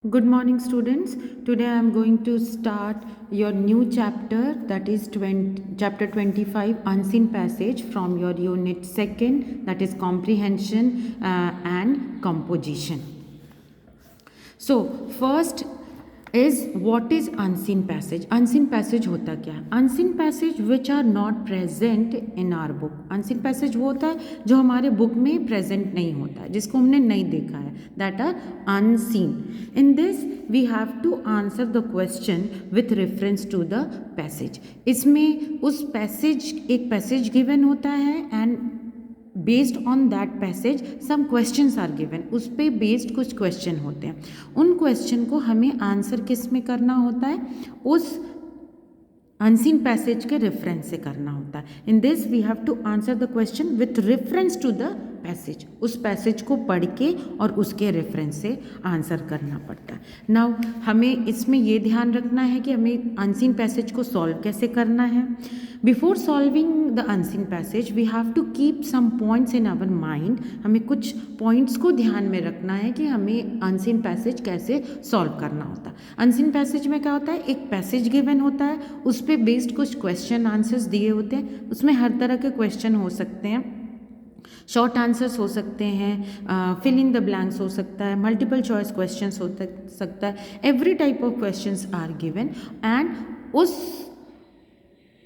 Good morning, students. Today I am going to start your new chapter, that is chapter 25, Unseen Passage, from your unit 2nd, that is Comprehension and Composition. So, first is what is unseen passage. Unseen passage होता क्या है? Unseen passage which are not present in our book. Unseen passage वो होता है जो हमारे book में present नहीं होता है, जिसको हमने नहीं देखा है, that are unseen. In this we have to answer the question with reference to the passage. इसमें उस passage एक passage given होता है and based on that passage some questions are given. उस पर बेस्ड कुछ क्वेश्चन होते हैं. उन क्वेश्चन को हमें आंसर किस में करना होता है? उस अनसीन पैसेज के रेफरेंस से करना होता है. In this we have to answer the question with reference to the passage. उस पैसेज को पढ़ के और उसके रेफरेंस से आंसर करना पड़ता है. नाउ हमें इसमें ये ध्यान रखना है कि हमें अनसीन पैसेज को सॉल्व कैसे करना है. Before solving the unseen passage we have to keep some points in our mind. हमें कुछ पॉइंट्स को ध्यान में रखना है कि हमें अनसीन पैसेज कैसे सॉल्व करना होता है. अनसीन पैसेज में क्या होता है? एक पैसेज गिवन होता है, उस पर बेस्ड कुछ क्वेश्चन आंसर्स दिए होते हैं. उसमें हर तरह के क्वेश्चन हो सकते हैं. शॉर्ट आंसर्स हो सकते हैं, फिल इन द ब्लैंक्स हो सकता है, मल्टीपल चॉइस क्वेश्चंस हो सकता है. Every type of questions are given and उस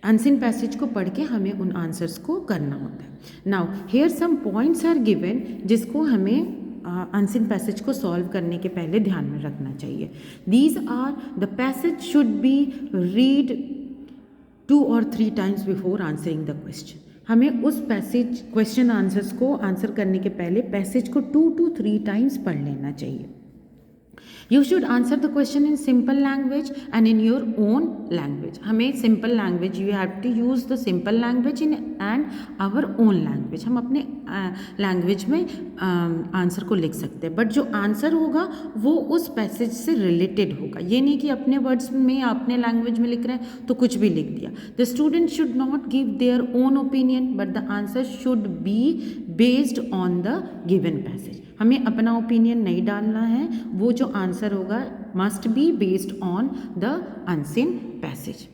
अनसीन पैसेज को पढ़ के हमें उन आंसर्स को करना होता है. Now here some points are given जिसको हमें अनसीन पैसेज को सॉल्व करने के पहले ध्यान में रखना चाहिए. These are the passage should be read 2 or 3 times before answering the question. हमें उस पैसेज क्वेश्चन आंसर्स को आंसर करने के पहले पैसेज को 2 to 3 times पढ़ लेना चाहिए. You should answer the question in simple language and in your own language. हमें simple language, you have to use the simple language in and our own language. हम अपने लैंग्वेज में answer को लिख सकते हैं, बट जो आंसर होगा वो उस पैसेज से रिलेटेड होगा. ये नहीं कि अपने वर्ड्स में अपने लैंग्वेज में लिख रहे हैं तो कुछ भी लिख दिया. The student should not give their own opinion but the answer should B based on the given passage. हमें अपना ओपिनियन नहीं डालना है. वो जो आंसर होगा must be based on the unseen passage.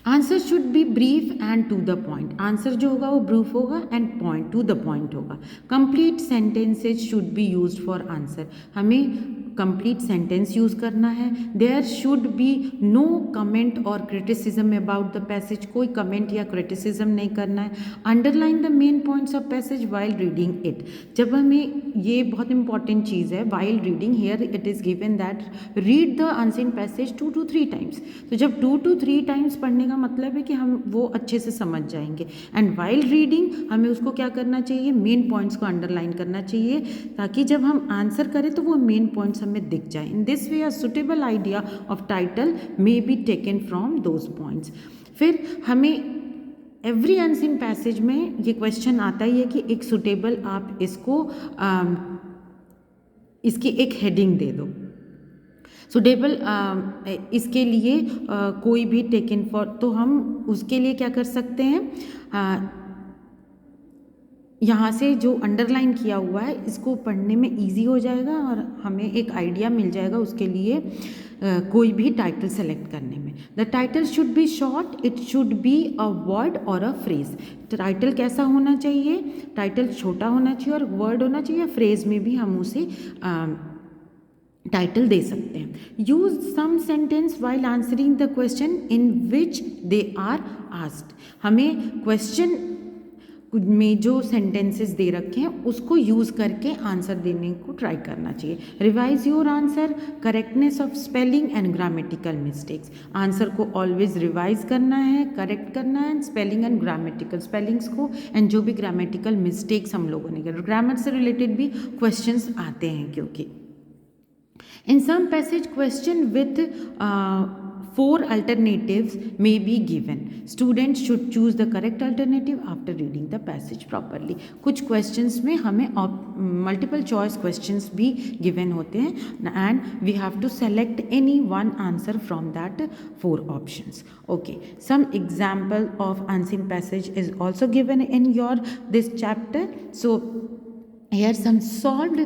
Answer should be brief and to the point. Answer जो होगा वो ब्रीफ होगा and point to the point होगा. Complete sentences should be used for answer. हमें कंप्लीट सेंटेंस यूज करना है. There should be no comment or criticism about the passage. कोई comment या क्रिटिसिज्म नहीं करना है. Underline the main points of passage while reading it. जब हमें, ये बहुत इंपॉर्टेंट चीज़ है, while reading, here it is given that read the unseen passage 2 to 3 times. तो जब 2 to 3 times पढ़ने का मतलब है कि हम वो अच्छे से समझ जाएंगे. एंड वाइल रीडिंग हमें उसको क्या करना चाहिए? मेन पॉइंट्स को अंडरलाइन करना चाहिए ताकि जब हम आंसर करें तो वो मेन पॉइंट्स हमें दिख जाए. In this way a suitable idea of title may be taken from those points. फिर हमें एवरी अनसीन पैसेज में ये क्वेश्चन आता ही है कि एक सुटेबल आप इसको इसकी एक हेडिंग दे दो. सुटेबल इसके लिए कोई भी टेकन फॉर, तो हम उसके लिए क्या कर सकते हैं? यहाँ से जो अंडरलाइन किया हुआ है इसको पढ़ने में इजी हो जाएगा और हमें एक आइडिया मिल जाएगा उसके लिए कोई भी टाइटल सेलेक्ट करने में. The title should be short. It should be a word और अ फ्रेज. टाइटल कैसा होना चाहिए? टाइटल छोटा होना चाहिए और वर्ड होना चाहिए. फ्रेज में भी हम उसे टाइटल दे सकते हैं. Use some sentence while answering the question in which they are asked. हमें क्वेश्चन में जो सेंटेंसेस दे रखे हैं उसको यूज़ करके आंसर देने को ट्राई करना चाहिए. Revise your answer, correctness of spelling and grammatical mistakes. Answer को ऑलवेज रिवाइज करना है, करेक्ट करना है स्पेलिंग एंड ग्रामेटिकल स्पेलिंग्स को, एंड जो भी ग्रामेटिकल मिस्टेक्स हम लोगों ने किया. ग्रामर से रिलेटेड भी क्वेश्चंस आते हैं क्योंकि in some passage question with 4 alternatives may be given. Students should choose the correct alternative after reading the passage properly. कुछ questions में हमें multiple choice questions भी given होते हैं and we have to select any one answer from that 4 options. Okay, some example of unseen passage is also given in your this chapter. So here some solved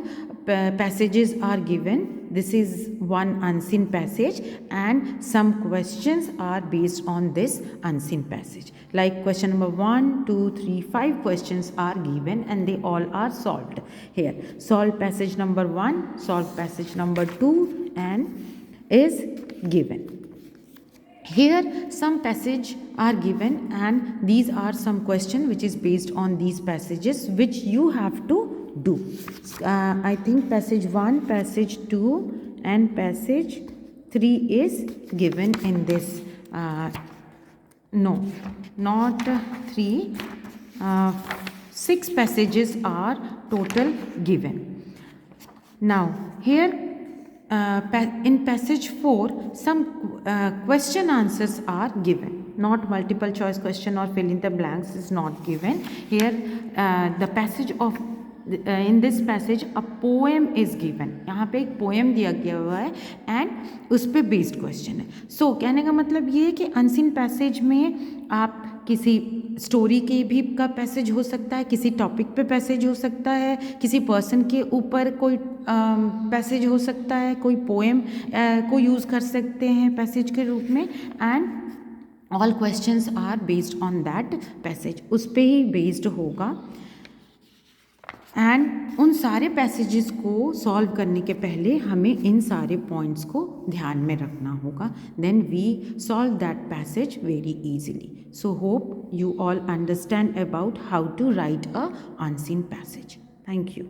passages are given. This is one unseen passage and some questions are based on this unseen passage. Like question number 1, 2, 3, 5 questions are given and they all are solved. Here, solve passage number 1, solve passage number 2 and is given. Here some passage are given and these are some question which is based on these passages which you have to do. I think passage 1, passage 2 and passage 3 is given in this. No, not 3. 6 passages are total given. Now here in passage 4 some question answers are given, not multiple choice question or fill in the blanks is not given. Here the passage of in this passage a poem is given. यहाँ पे एक poem दिया गया हुआ है and उस पे based question है. So कहने का मतलब ये है कि unseen passage में आप किसी स्टोरी के भी का पैसेज हो सकता है, किसी टॉपिक पे पैसेज हो सकता है, किसी पर्सन के ऊपर कोई पैसेज हो सकता है, कोई पोएम को यूज़ कर सकते हैं पैसेज के रूप में and all questions are based on that passage, उस पर ही बेस्ड होगा. एंड उन सारे पैसेजेस को सॉल्व करने के पहले हमें इन सारे पॉइंट्स को ध्यान में रखना होगा. Then we solve that passage very easily. So hope you all understand about how to write a unseen passage. Thank you.